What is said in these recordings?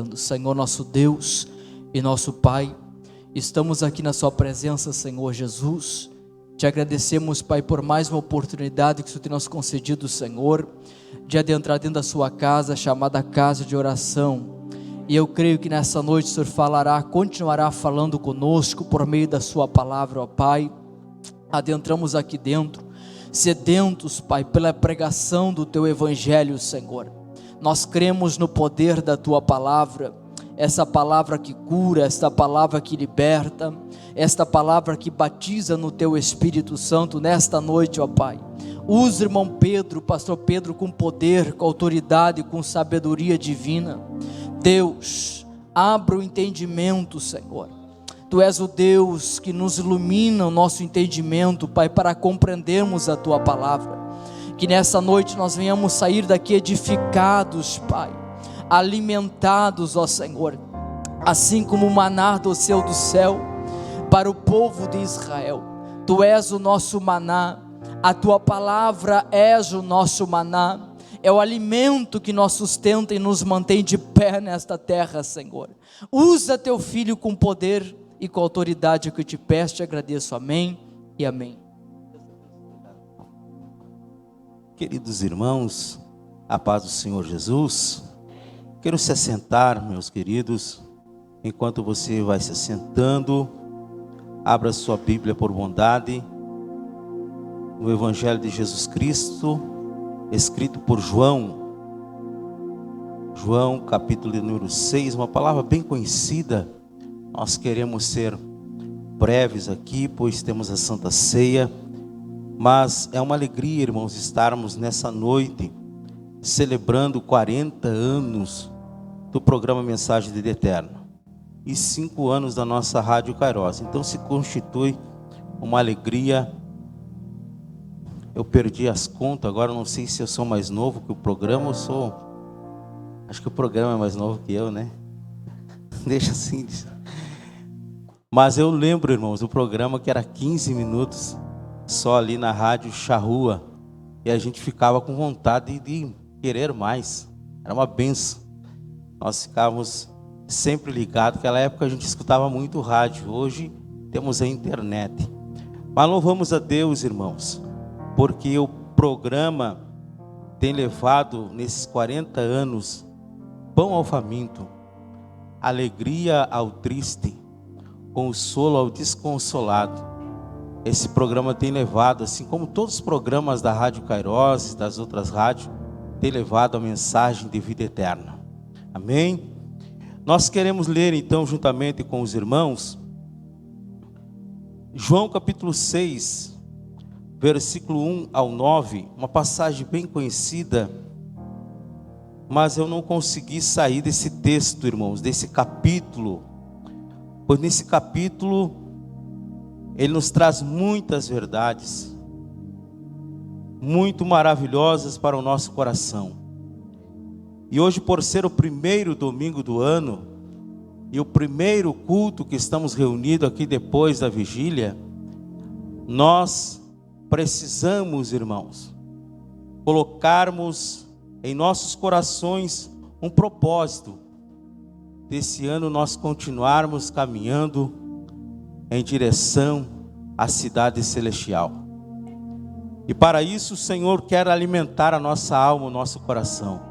orando. Senhor, nosso Deus e nosso Pai, estamos aqui na sua presença, Senhor Jesus. Te agradecemos, Pai, por mais uma oportunidade que o Senhor tem nos concedido, Senhor, de adentrar dentro da sua casa, chamada casa de oração. E eu creio que nessa noite o Senhor continuará falando conosco por meio da sua palavra, ó Pai. Adentramos aqui dentro, sedentos, Pai, pela pregação do teu evangelho, Senhor. Nós cremos no poder da tua palavra, essa palavra que cura, esta palavra que liberta, esta palavra que batiza no teu Espírito Santo nesta noite, ó Pai. Usa, irmão Pedro, pastor Pedro, com poder, com autoridade, com sabedoria divina. Deus, abra o entendimento, Senhor. Tu és o Deus que nos ilumina o nosso entendimento, Pai, para compreendermos a tua palavra. Que nessa noite nós venhamos sair daqui edificados, Pai, alimentados, ó Senhor, assim como o maná do céu para o povo de Israel. Tu és o nosso maná, a tua palavra és o nosso maná, é o alimento que nos sustenta e nos mantém de pé nesta terra, Senhor. Usa teu filho com poder e com autoridade que eu te peço, te agradeço, amém e amém. Queridos irmãos, a paz do Senhor Jesus. Quero se assentar, meus queridos. Enquanto você vai se assentando, abra sua Bíblia por bondade, no Evangelho de Jesus Cristo, escrito por João, capítulo de número 6, uma palavra bem conhecida. Nós queremos ser breves aqui, pois temos a Santa Ceia, mas é uma alegria, irmãos, estarmos nessa noite, celebrando 40 anos do programa Mensagem de Vida Eterna, e 5 anos da nossa Rádio Kairos. Então se constitui uma alegria. Eu perdi as contas, agora não sei se eu sou mais novo que o programa, acho que o programa é mais novo que eu, né? Deixa assim. Mas eu lembro, irmãos, do programa que era 15 minutos, só ali na Rádio Charrua, e a gente ficava com vontade de querer mais, era uma benção. Nós ficávamos sempre ligados. Naquela época a gente escutava muito rádio, hoje temos a internet. Mas louvamos a Deus, irmãos, porque o programa tem levado nesses 40 anos pão ao faminto, alegria ao triste, consolo ao desconsolado. Esse programa tem levado, assim como todos os programas da Rádio Kairos e das outras rádios, tem levado a mensagem de vida eterna. Amém? Nós queremos ler então, juntamente com os irmãos, João capítulo 6, versículo 1 ao 9, uma passagem bem conhecida, mas eu não consegui sair desse texto, irmãos, desse capítulo, pois nesse capítulo ele nos traz muitas verdades, muito maravilhosas para o nosso coração. E hoje, por ser o primeiro domingo do ano, e o primeiro culto que estamos reunidos aqui depois da vigília, nós precisamos, irmãos, colocarmos em nossos corações um propósito, desse ano nós continuarmos caminhando em direção à cidade celestial. E para isso o Senhor quer alimentar a nossa alma, o nosso coração.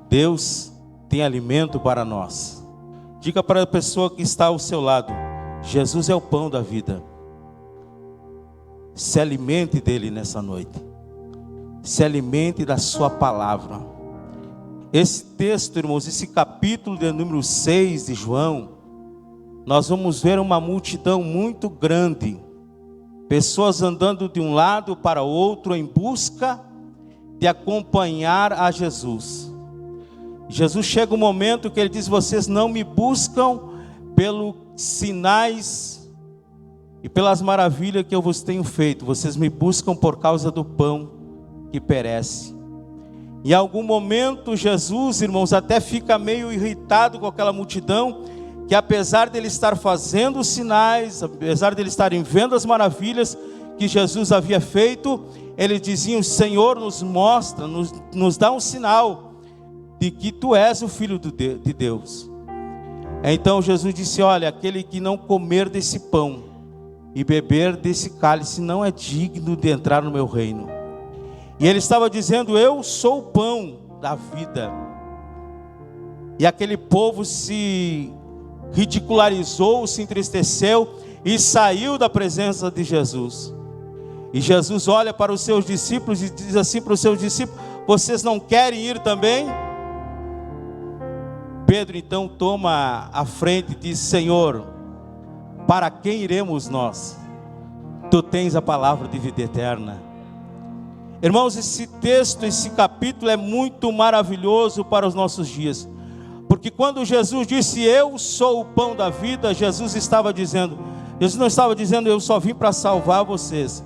Deus tem alimento para nós. Diga para a pessoa que está ao seu lado: Jesus é o pão da vida. Se alimente dele nessa noite. Se alimente da sua palavra. Esse texto, irmãos, esse capítulo de número 6 de João, nós vamos ver uma multidão muito grande, pessoas andando de um lado para o outro em busca de acompanhar a Jesus. Jesus chega um momento que ele diz: vocês não me buscam pelos sinais e pelas maravilhas que eu vos tenho feito, vocês me buscam por causa do pão que perece. Em algum momento Jesus, irmãos, até fica meio irritado com aquela multidão, que apesar de ele estar fazendo os sinais, apesar de ele estarem vendo as maravilhas que Jesus havia feito, eles diziam: Senhor, nos mostra, nos dá um sinal. de que tu és o Filho de Deus. Então Jesus disse: olha, aquele que não comer desse pão e beber desse cálice não é digno de entrar no meu reino. E ele estava dizendo: eu sou o pão da vida. E aquele povo se ridicularizou, se entristeceu e saiu da presença de Jesus. E Jesus olha para os seus discípulos e diz assim para os seus discípulos: vocês não querem ir também? Pedro então toma a frente e diz: Senhor, para quem iremos nós? Tu tens a palavra de vida eterna. Irmãos, esse texto, esse capítulo é muito maravilhoso para os nossos dias. Porque quando Jesus disse: eu sou o pão da vida, Jesus não estava dizendo, eu só vim para salvar vocês.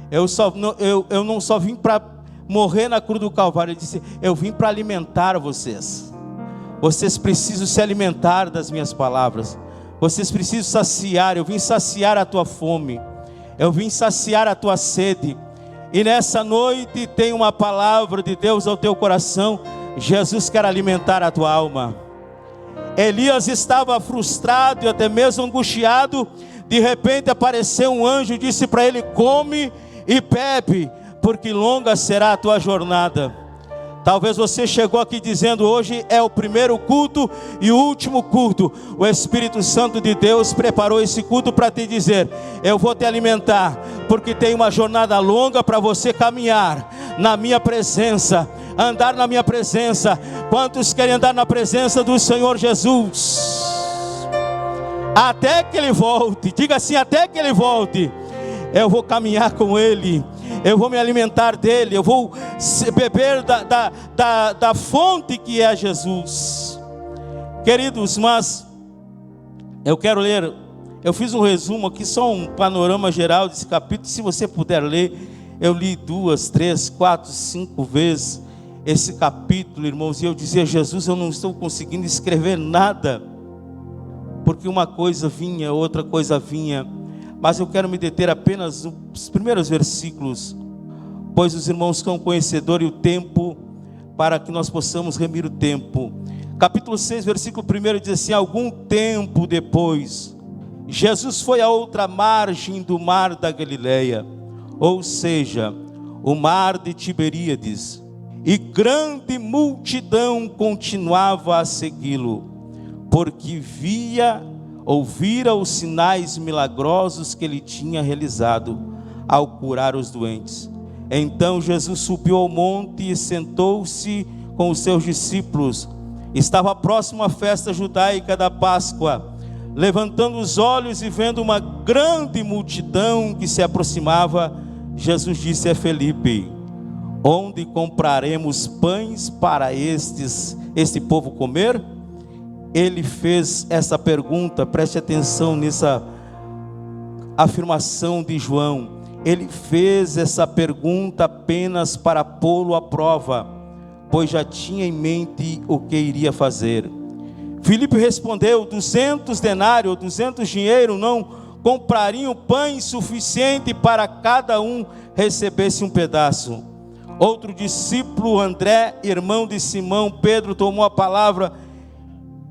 Eu não só vim para morrer na cruz do Calvário. Ele disse: eu vim para alimentar vocês. Vocês precisam se alimentar das minhas palavras. Vocês precisam saciar. Eu vim saciar a tua fome. Eu vim saciar a tua sede. E nessa noite tem uma palavra de Deus ao teu coração. Jesus quer alimentar a tua alma. Elias estava frustrado e até mesmo angustiado. De repente apareceu um anjo e disse para ele: come e bebe, porque longa será a tua jornada. Talvez você chegou aqui dizendo: hoje é o primeiro culto e o último culto. O Espírito Santo de Deus preparou esse culto para te dizer: eu vou te alimentar, porque tem uma jornada longa para você caminhar na minha presença, andar na minha presença. Quantos querem andar na presença do Senhor Jesus? Até que Ele volte. Diga assim: até que Ele volte, eu vou caminhar com Ele. Eu vou me alimentar dele, eu vou beber da fonte que é Jesus. Queridos, mas eu quero ler, eu fiz um resumo aqui, só um panorama geral desse capítulo. Se você puder ler, eu li 2, 3, 4, 5 vezes esse capítulo, irmãos, e eu dizia: Jesus, eu não estou conseguindo escrever nada, porque uma coisa vinha, outra coisa vinha. Mas eu quero me deter apenas nos primeiros versículos, pois os irmãos são conhecedores do tempo, para que nós possamos remir o tempo. Capítulo 6, versículo 1 diz assim: algum tempo depois, Jesus foi a outra margem do mar da Galileia, ou seja, o mar de Tiberíades, e grande multidão continuava a segui-lo, porque ouvira os sinais milagrosos que ele tinha realizado ao curar os doentes. Então Jesus subiu ao monte e sentou-se com os seus discípulos. Estava próximo à festa judaica da Páscoa. Levantando os olhos e vendo uma grande multidão que se aproximava, Jesus disse a Felipe: onde compraremos pães para este povo comer? Ele fez essa pergunta, preste atenção nessa afirmação de João. Ele fez essa pergunta apenas para pô-lo à prova, pois já tinha em mente o que iria fazer. Filipe respondeu: 200 denários, 200 dinheiro não comprariam pães suficiente para cada um recebesse um pedaço. Outro discípulo, André, irmão de Simão Pedro, tomou a palavra: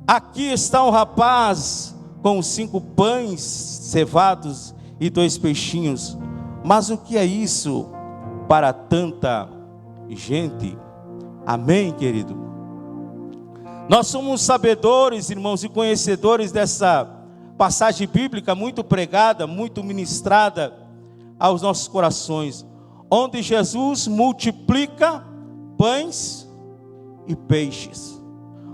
aqui está um rapaz com 5 pães cevados e 2 peixinhos. Mas o que é isso para tanta gente? Amém, querido? Nós somos sabedores, irmãos, e conhecedores dessa passagem bíblica muito pregada, muito ministrada aos nossos corações, onde Jesus multiplica pães e peixes.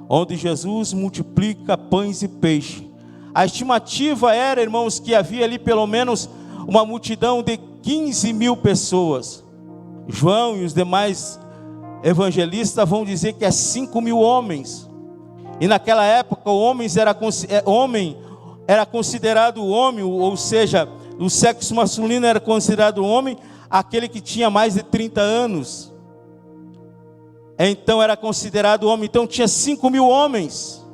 Onde Jesus multiplica pães e peixe. A estimativa era, irmãos, que havia ali pelo menos uma multidão de 15 mil pessoas. João e os demais evangelistas vão dizer que é 5 mil homens. E naquela época o homem era considerado homem, ou seja, o sexo masculino era considerado homem aquele que tinha mais de 30 anos. Então era considerado homem. Então tinha 5 mil homens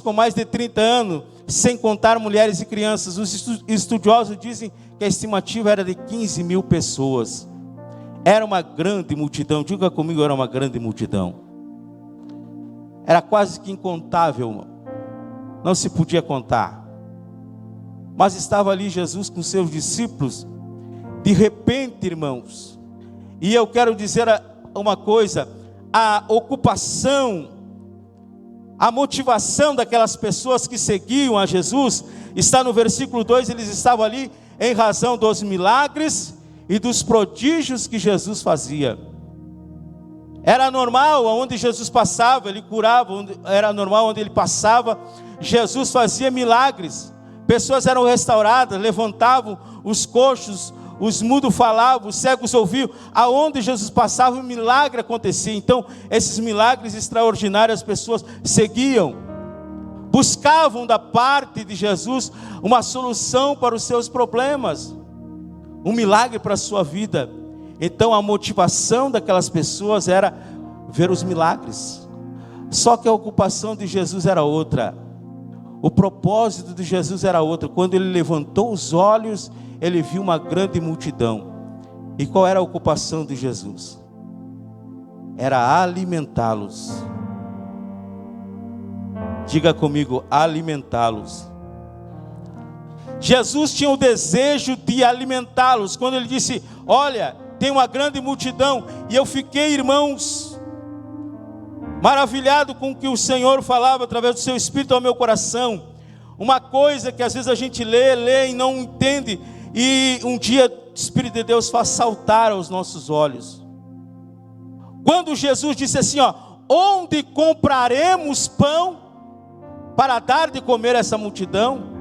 com mais de 30 anos, sem contar mulheres e crianças. Os estudiosos dizem que a estimativa era de 15 mil pessoas. Era uma grande multidão. Diga comigo, era uma grande multidão. Era quase que incontável, não se podia contar. Mas estava ali Jesus com seus discípulos. De repente, irmãos, e eu quero dizer uma coisa: a ocupação, a motivação daquelas pessoas que seguiam a Jesus, está no versículo 2, eles estavam ali em razão dos milagres e dos prodígios que Jesus fazia. Era normal, onde Jesus passava, ele curava, era normal, onde ele passava, Jesus fazia milagres. Pessoas eram restauradas, levantavam os coxos, os mudos falavam, os cegos ouviam. Aonde Jesus passava, um milagre acontecia. Então, esses milagres extraordinários, as pessoas seguiam, buscavam da parte de Jesus uma solução para os seus problemas, um milagre para a sua vida. Então, a motivação daquelas pessoas era ver os milagres. Só que a ocupação de Jesus era outra. O propósito de Jesus era outro. Quando ele levantou os olhos, ele viu uma grande multidão. E qual era a ocupação de Jesus? Era alimentá-los. Diga comigo, alimentá-los. Jesus tinha o desejo de alimentá-los. Quando ele disse: olha, tem uma grande multidão. E eu fiquei, irmãos, maravilhado com o que o Senhor falava através do seu Espírito ao meu coração. Uma coisa que às vezes a gente lê e não entende, e um dia o Espírito de Deus faz saltar aos nossos olhos. Quando Jesus disse assim, onde compraremos pão para dar de comer a essa multidão?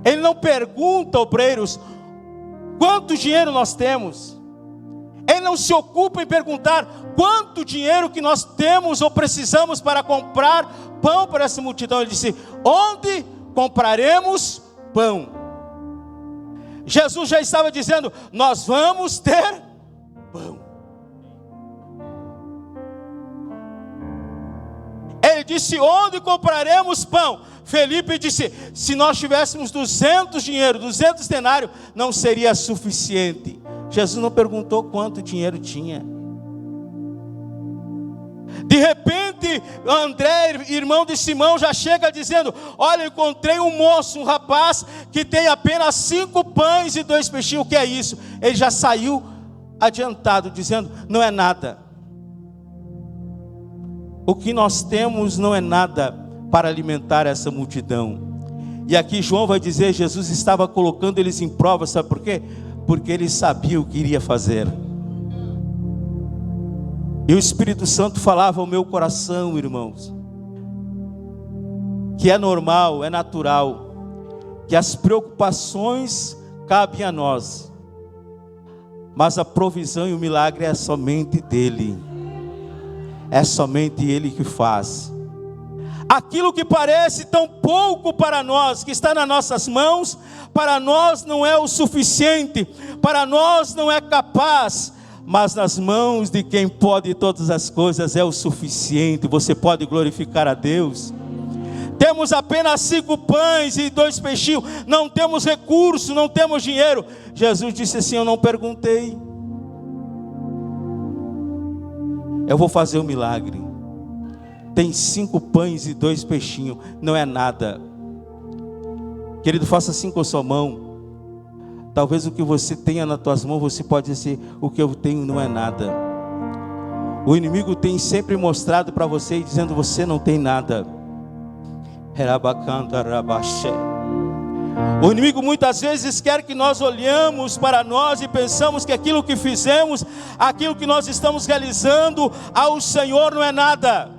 Ele não pergunta, obreiros, quanto dinheiro nós temos. Ele não se ocupa em perguntar quanto dinheiro que nós temos ou precisamos para comprar pão para essa multidão. Ele disse: onde compraremos pão? Jesus já estava dizendo: nós vamos ter pão. Ele disse: onde compraremos pão? Felipe disse: se nós tivéssemos 200 denários, não seria suficiente. Jesus não perguntou quanto dinheiro tinha. De repente, André, irmão de Simão, já chega dizendo: olha, encontrei um moço, um rapaz, que tem apenas 5 pães e 2 peixinhos. O que é isso? Ele já saiu adiantado, dizendo: não é nada. O que nós temos não é nada para alimentar essa multidão. E aqui João vai dizer: Jesus estava colocando eles em prova, sabe por quê? Porque ele sabia o que iria fazer. E o Espírito Santo falava ao meu coração, irmãos, que é normal, é natural, que as preocupações cabem a nós, mas a provisão e o milagre é somente dele. É somente ele que faz. Aquilo que parece tão pouco para nós, que está nas nossas mãos, para nós não é o suficiente, para nós não é capaz, mas nas mãos de quem pode todas as coisas é o suficiente. Você pode glorificar a Deus. Temos apenas 5 pães e 2 peixinhos, não temos recurso, não temos dinheiro. Jesus disse assim: eu não perguntei, eu vou fazer um milagre. Tem 5 pães e 2 peixinhos, não é nada. Querido, faça assim com a sua mão. Talvez o que você tenha nas tuas mãos, você pode dizer: o que eu tenho não é nada. O inimigo tem sempre mostrado para você, dizendo: você não tem nada. O inimigo muitas vezes quer que nós olhamos para nós e pensamos que aquilo que fizemos, aquilo que nós estamos realizando ao Senhor não é nada.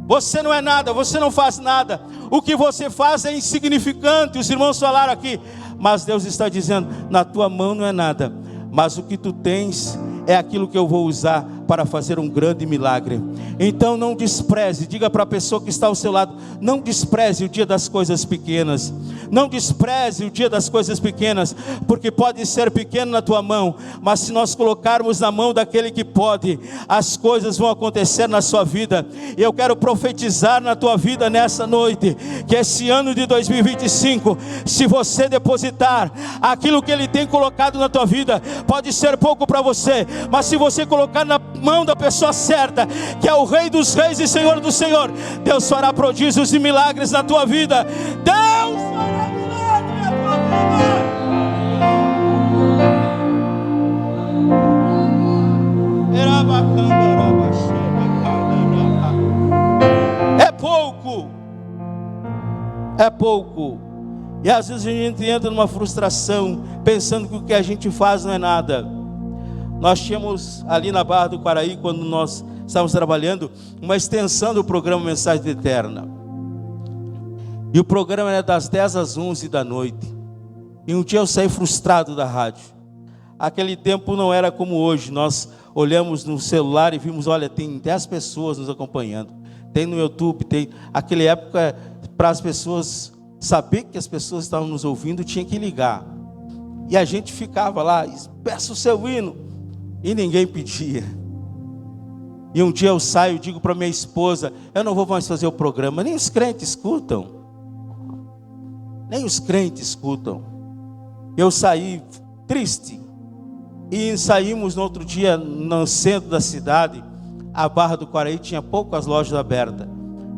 Você não é nada, você não faz nada. O que você faz é insignificante. Os irmãos falaram aqui, mas Deus está dizendo: na tua mão não é nada, mas o que tu tens é aquilo que eu vou usar para fazer um grande milagre. Então não despreze, diga para a pessoa que está ao seu lado: não despreze o dia das coisas pequenas. Não despreze o dia das coisas pequenas, porque pode ser pequeno na tua mão, mas se nós colocarmos na mão daquele que pode, as coisas vão acontecer na sua vida. E eu quero profetizar na tua vida nessa noite, que esse ano de 2025, se você depositar aquilo que Ele tem colocado na tua vida, pode ser pouco para você, mas se você colocar mão da pessoa certa, que é o Rei dos Reis e Senhor do Senhor, Deus fará prodígios e milagres na tua vida. Deus fará milagres na tua vida. É pouco. E às vezes a gente entra numa frustração, pensando que o que a gente faz não é nada. Nós tínhamos ali na Barra do Quaraí, quando nós estávamos trabalhando, uma extensão do programa Mensagem Eterna. E o programa era das 10 às 11 da noite. E um dia eu saí frustrado da rádio. Aquele tempo não era como hoje. Nós olhamos no celular e vimos, olha, tem 10 pessoas nos acompanhando. Tem no YouTube, tem. Aquela época, para as pessoas saber que as pessoas estavam nos ouvindo, tinha que ligar. E a gente ficava lá, peça o seu hino, e ninguém pedia. E um dia eu saio e digo para minha esposa, eu não vou mais fazer o programa. Nem os crentes escutam. Nem os crentes escutam. Eu saí triste. E saímos no outro dia, no centro da cidade. A Barra do Quaraí tinha poucas lojas abertas.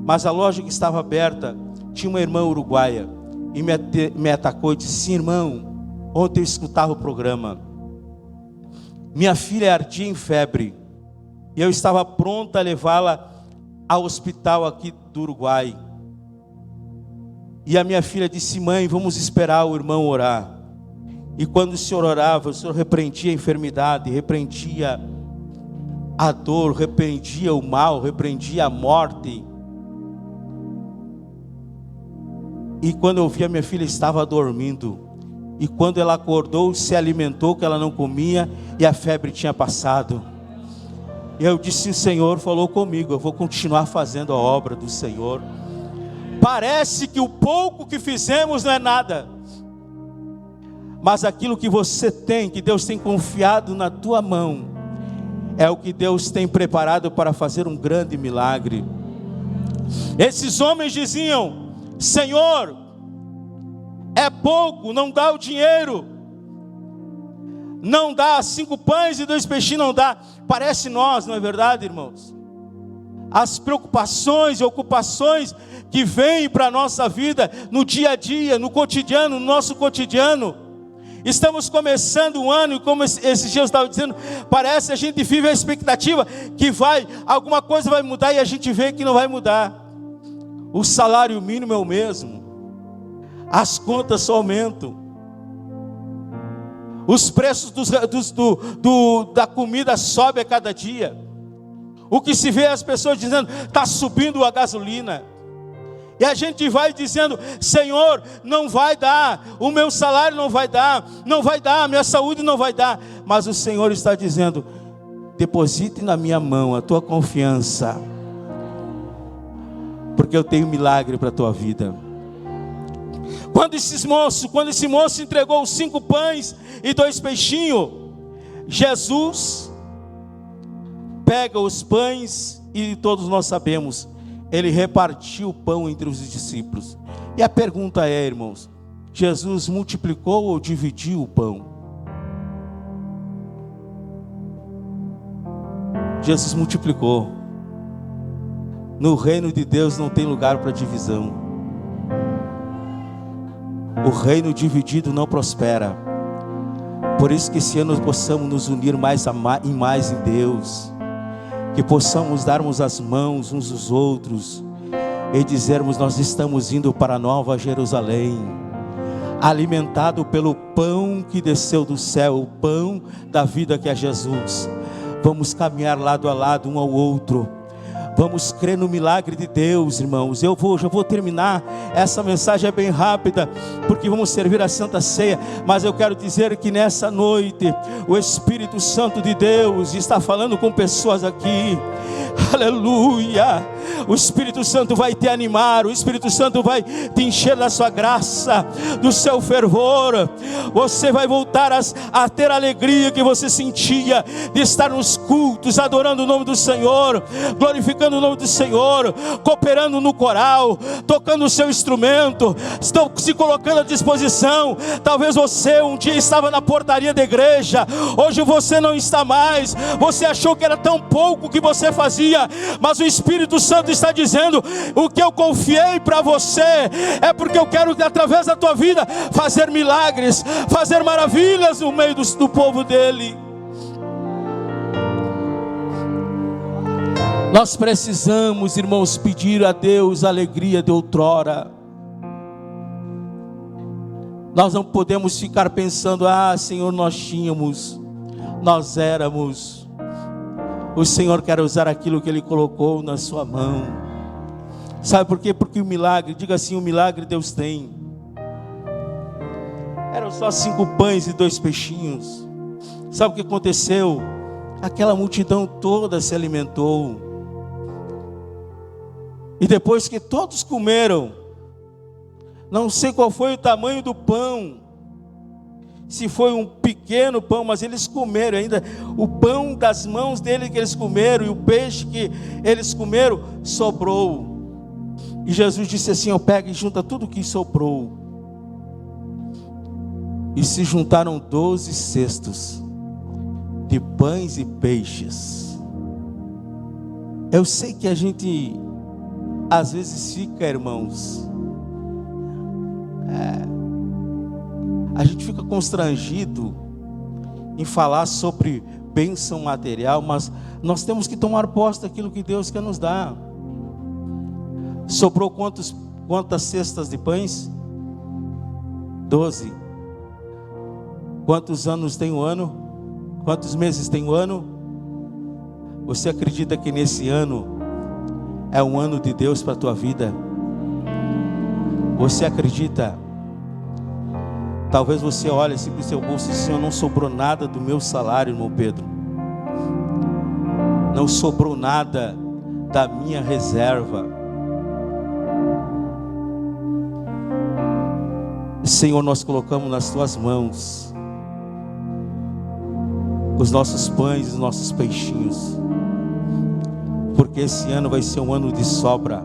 Mas a loja que estava aberta tinha uma irmã uruguaia. E me atacou e disse, sim, irmão, ontem eu escutava o programa. Minha filha ardia em febre. E eu estava pronta a levá-la ao hospital aqui do Uruguai. E a minha filha disse, mãe, vamos esperar o irmão orar. E quando o Senhor orava, o Senhor repreendia a enfermidade, repreendia a dor, repreendia o mal, repreendia a morte. E quando eu vi, a minha filha estava dormindo. E quando ela acordou, se alimentou, que ela não comia, e a febre tinha passado. E eu disse, o Senhor falou comigo, eu vou continuar fazendo a obra do Senhor. Parece que o pouco que fizemos não é nada. Mas aquilo que você tem, que Deus tem confiado na tua mão, é o que Deus tem preparado para fazer um grande milagre. Esses homens diziam, Senhor, é pouco, não dá o dinheiro, não dá 5 pães e 2 peixinhos, não dá. Parece nós, não é verdade, irmãos? As preocupações e ocupações que vêm para a nossa vida, no dia a dia, no cotidiano, no nosso cotidiano. Estamos começando um ano e como esses dias eu estava dizendo, parece a gente vive a expectativa que alguma coisa vai mudar e a gente vê que não vai mudar. O salário mínimo é o mesmo, as contas só aumentam, os preços da comida sobem a cada dia. O que se vê é as pessoas dizendo, está subindo a gasolina. E a gente vai dizendo, Senhor, não vai dar, o meu salário não vai dar, a minha saúde não vai dar. Mas o Senhor está dizendo, deposite na minha mão a tua confiança, porque eu tenho milagre para a tua vida. Quando esse moço entregou os 5 pães e 2 peixinhos, Jesus pega os pães e todos nós sabemos, ele repartiu o pão entre os discípulos. E a pergunta é, irmãos, Jesus multiplicou ou dividiu o pão? Jesus multiplicou. No reino de Deus não tem lugar para divisão. O reino dividido não prospera. Por isso que esse ano nós possamos nos unir mais em Deus. Que possamos darmos as mãos uns aos outros e dizermos, nós estamos indo para a Nova Jerusalém, alimentado pelo pão que desceu do céu, o pão da vida que é Jesus. Vamos caminhar lado a lado um ao outro. Vamos crer no milagre de Deus, irmãos. Já vou terminar. Essa mensagem é bem rápida, porque vamos servir a Santa Ceia. Mas eu quero dizer que nessa noite, o Espírito Santo de Deus está falando com pessoas aqui. Aleluia. O Espírito Santo vai te animar. O Espírito Santo vai te encher da sua graça, do seu fervor. Você vai voltar a ter a alegria que você sentia de estar nos cultos, adorando o nome do Senhor, glorificando glorificando o nome do Senhor, cooperando no coral, tocando o seu instrumento, estão se colocando à disposição. Talvez você um dia estava na portaria da igreja, hoje você não está mais, você achou que era tão pouco que você fazia, mas o Espírito Santo está dizendo: o que eu confiei para você, é porque eu quero que através da tua vida, fazer milagres, fazer maravilhas no meio do povo dele. Nós precisamos, irmãos, pedir a Deus a alegria de outrora. Nós não podemos ficar pensando: ah, Senhor, nós tínhamos, nós éramos. O Senhor quer usar aquilo que Ele colocou na sua mão. Sabe por quê? Porque o milagre, diga assim, o milagre Deus tem. Eram só 5 pães e 2 peixinhos. Sabe o que aconteceu? Aquela multidão toda se alimentou. E depois que todos comeram, não sei qual foi o tamanho do pão, se foi um pequeno pão, mas eles comeram ainda. O pão das mãos dele que eles comeram, e o peixe que eles comeram, sobrou. E Jesus disse assim: pega e junta tudo que sobrou. E se juntaram 12 cestos de pães e peixes. Eu sei que a gente às vezes fica, irmãos, a gente fica constrangido em falar sobre bênção material, mas nós temos que tomar posse daquilo que Deus quer nos dar. Sobrou quantas cestas de pães? 12. Quantos anos tem o ano? Quantos meses tem o ano? Você acredita que nesse ano é um ano de Deus para a tua vida? Você acredita? Talvez você olhe assim para o seu bolso e diz: Senhor, não sobrou nada do meu salário, irmão Pedro. Não sobrou nada da minha reserva. Senhor, nós colocamos nas tuas mãos os nossos pães e os nossos peixinhos, porque esse ano vai ser um ano de sobra.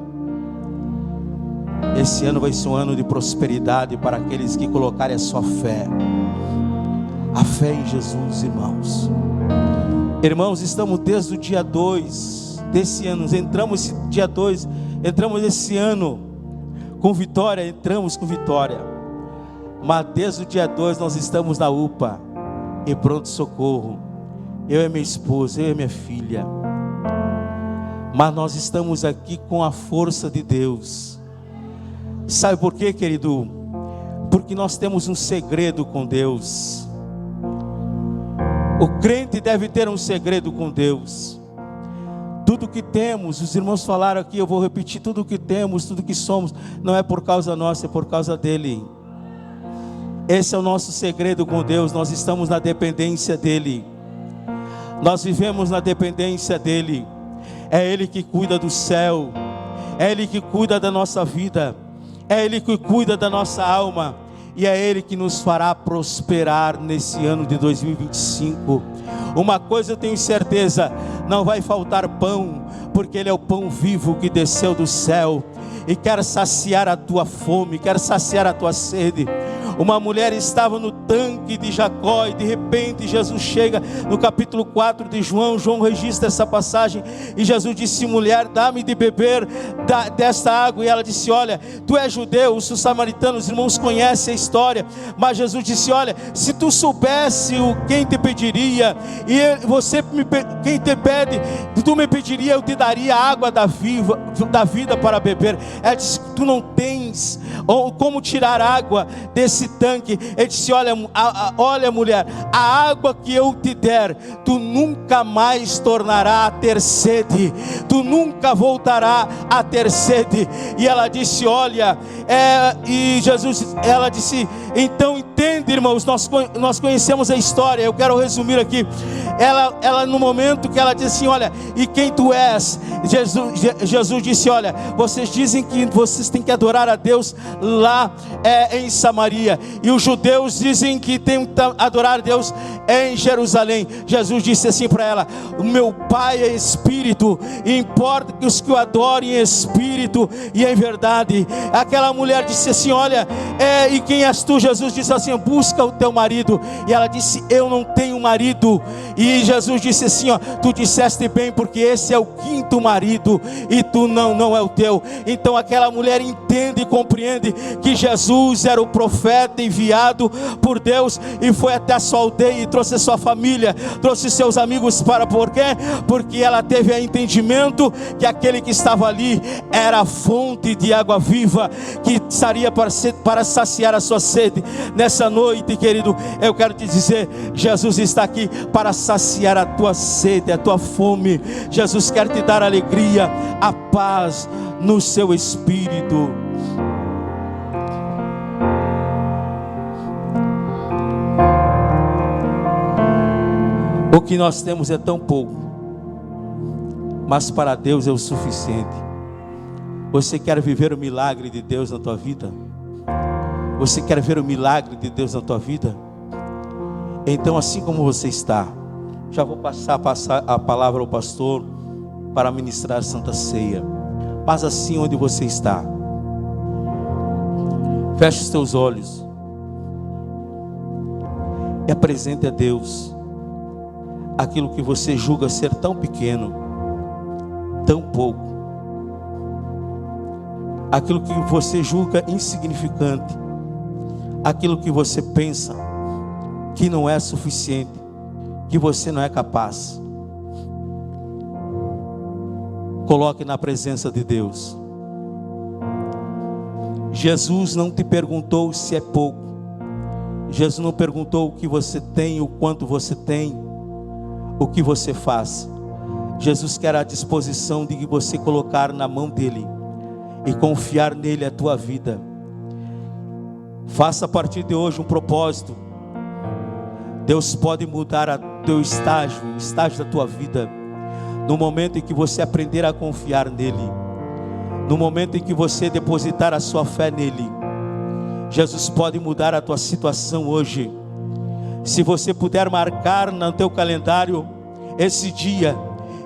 Esse ano vai ser um ano de prosperidade para aqueles que colocarem a sua fé. A fé em Jesus, irmãos. Irmãos, estamos desde o dia 2 desse ano. Entramos esse ano com vitória, entramos com vitória. Mas desde o dia 2 nós estamos na UPA, em pronto-socorro. Eu e minha esposa, eu e minha filha. Mas nós estamos aqui com a força de Deus. Sabe por quê, querido? Porque nós temos um segredo com Deus. O crente deve ter um segredo com Deus. Tudo que temos, os irmãos falaram aqui, eu vou repetir: tudo que temos, tudo que somos, não é por causa nossa, é por causa dele. Esse é o nosso segredo com Deus. Nós estamos na dependência dele. Nós vivemos na dependência dele. É ele que cuida do céu, é ele que cuida da nossa vida, é ele que cuida da nossa alma, e é ele que nos fará prosperar nesse ano de 2025. Uma coisa eu tenho certeza: não vai faltar pão, porque ele é o pão vivo que desceu do céu e quer saciar a tua fome, quer saciar a tua sede. Uma mulher estava no tanque de Jacó e de repente Jesus chega no capítulo 4 de João. João registra essa passagem e Jesus disse: mulher, dá-me de beber desta água. E ela disse: olha, tu és judeu, os samaritanos, os irmãos conhecem a história, mas Jesus disse: olha, se tu soubesse quem te pediria, e quem te pede, tu me pediria, eu te daria a água da vida para beber. Ela disse: tu não tens como tirar água desse tanque. Ele disse: olha mulher, a água que eu te der, tu nunca mais tornará a ter sede, tu nunca voltará a ter sede. E ela disse: olha, ela disse: então entende, irmãos, nós conhecemos a história, eu quero resumir aqui. Ela no momento que ela disse assim: olha, e quem tu és? Jesus disse: olha, vocês dizem que vocês têm que adorar a Deus lá em Samaria, e os judeus dizem que tem que adorar a Deus em Jerusalém. Jesus disse assim para ela: o meu Pai é Espírito, e importa que os que o adorem em Espírito e em verdade. Aquela mulher disse assim: olha, e quem és tu? Jesus disse assim: busca o teu marido. E ela disse: eu não tenho marido. E Jesus disse assim: ó, tu disseste bem, porque esse é o 5º marido, e tu não é o teu. Então aquela mulher entende e compreende que Jesus era o profeta enviado por Deus, e foi até a sua aldeia e trouxe a sua família, trouxe seus amigos. Por quê? Porque ela teve o entendimento que aquele que estava ali era a fonte de água viva, que estaria para saciar a sua sede. Nessa noite, querido, eu quero te dizer, Jesus está aqui para saciar a tua sede, a tua fome. Jesus quer te dar alegria, a paz no seu espírito. O que nós temos é tão pouco, mas para Deus é o suficiente. Você quer viver o milagre de Deus na tua vida? Você quer ver o milagre de Deus na tua vida? Então, assim como você está, já vou passar a palavra ao pastor para ministrar a Santa Ceia. Mas assim onde você está, feche os teus olhos e apresente a Deus aquilo que você julga ser tão pequeno, tão pouco, aquilo que você julga insignificante, aquilo que você pensa que não é suficiente, que você não é capaz. Coloque na presença de Deus. Jesus não te perguntou se é pouco. Jesus não perguntou o que você tem, o quanto você tem, o que você faz. Jesus quer a disposição de você colocar na mão dele e confiar nele a tua vida. Faça a partir de hoje um propósito. Deus pode mudar o teu estágio, o estágio da tua vida, no momento em que você aprender a confiar nele, no momento em que você depositar a sua fé nele. Jesus pode mudar a tua situação hoje. Se você puder marcar no teu calendário esse dia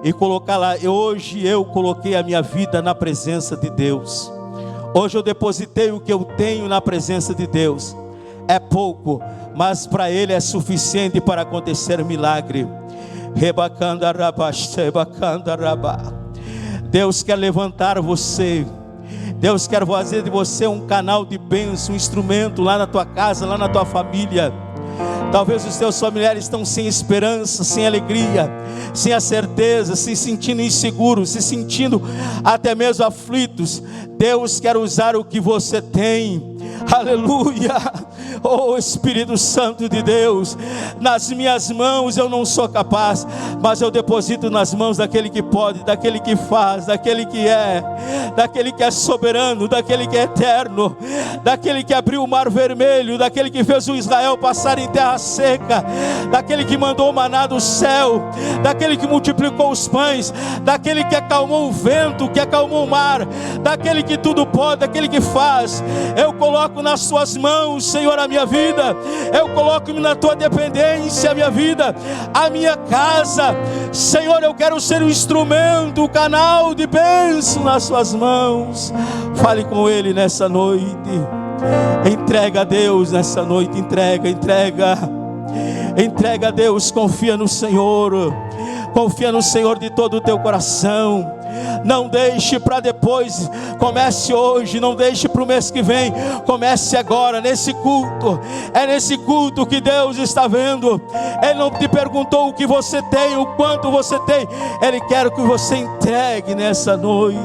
e colocar lá: hoje eu coloquei a minha vida na presença de Deus. Hoje eu depositei o que eu tenho na presença de Deus. É pouco, mas para Ele é suficiente para acontecer milagre. Deus quer levantar você. Deus quer fazer de você um canal de bênção, um instrumento lá na tua casa, lá na tua família. Talvez os teus familiares estão sem esperança, sem alegria, sem a certeza, se sentindo inseguros, se sentindo até mesmo aflitos. Deus quer usar o que você tem. Aleluia. Oh Espírito Santo de Deus, nas minhas mãos eu não sou capaz, mas eu deposito nas mãos daquele que pode, daquele que faz, daquele que é soberano, daquele que é eterno, daquele que abriu o mar vermelho, daquele que fez o Israel passar em terra seca, daquele que mandou o maná do céu, daquele que multiplicou os pães, daquele que acalmou o vento, que acalmou o mar, daquele que tudo pode, daquele que faz. Eu coloco nas suas mãos, Senhor, a minha vida. Eu coloco na tua dependência a minha vida, a minha casa. Senhor, eu quero ser um instrumento, um canal de bênção nas suas mãos. Fale com Ele nessa noite. Entrega a Deus nessa noite. Entrega a Deus. Confia no Senhor. Confia no Senhor de todo o teu coração. Não deixe para depois. Comece hoje, não deixe para o mês que vem. Comece agora, nesse culto. É nesse culto que Deus está vendo. Ele não te perguntou o que você tem, o quanto você tem. Ele quer que você entregue nessa noite.